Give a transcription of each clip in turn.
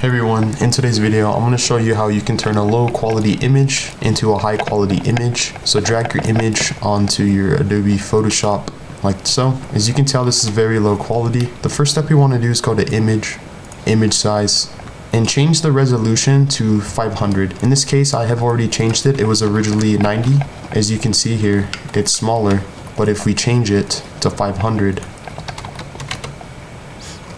Hey everyone, in today's video I'm going to show you how you can turn a low quality image into a high quality image. So drag your image onto your Adobe Photoshop like so. As you can tell, this is very low quality. The first step you want to do is go to image size, and change the resolution to 500. In this case I have already changed it. It was originally 90. As you can see here, it's smaller, but if we change it to 500,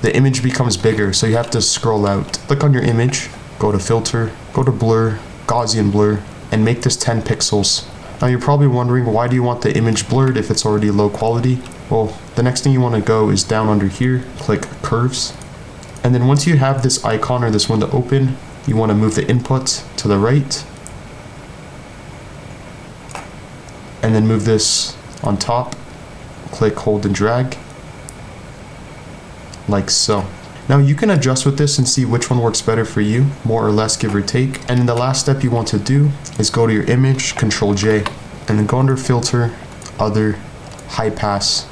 the image becomes bigger, so you have to scroll out. Click on your image, go to filter, go to blur, Gaussian blur, and make this 10 pixels. Now you're probably wondering, why do you want the image blurred if it's already low quality? Well, the next thing you want to go is down under here, click curves. And then once you have this icon or this window open, you want to move the input to the right. And then move this on top, click, hold, and drag. Like so. Now you can adjust with this and see which one works better for you, more or less, give or take. And then the last step you want to do is go to your image, Control J, and then go under filter, other, high pass.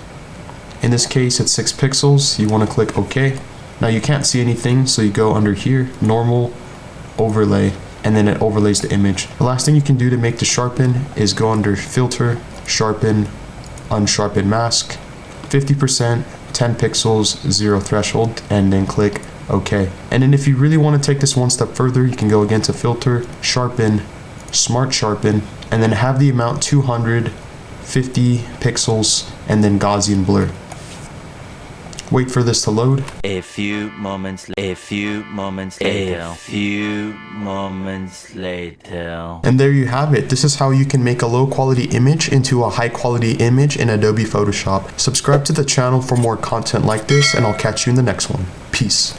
In this case it's 6 pixels. You want to click OK. Now you can't see anything, so you go under here, normal, overlay, and then it overlays the image. The last thing you can do to make the sharpen is go under filter, sharpen, unsharpen mask, 50%, 10 pixels, 0 threshold, and then click OK. And then if you really want to take this one step further, you can go again to filter, sharpen, smart sharpen, and then have the amount 250 pixels, and then Gaussian blur. Wait for this to load. A few moments later. And there you have it. This is how you can make a low quality image into a high quality image in Adobe Photoshop. Subscribe to the channel for more content like this, and I'll catch you in the next one. Peace.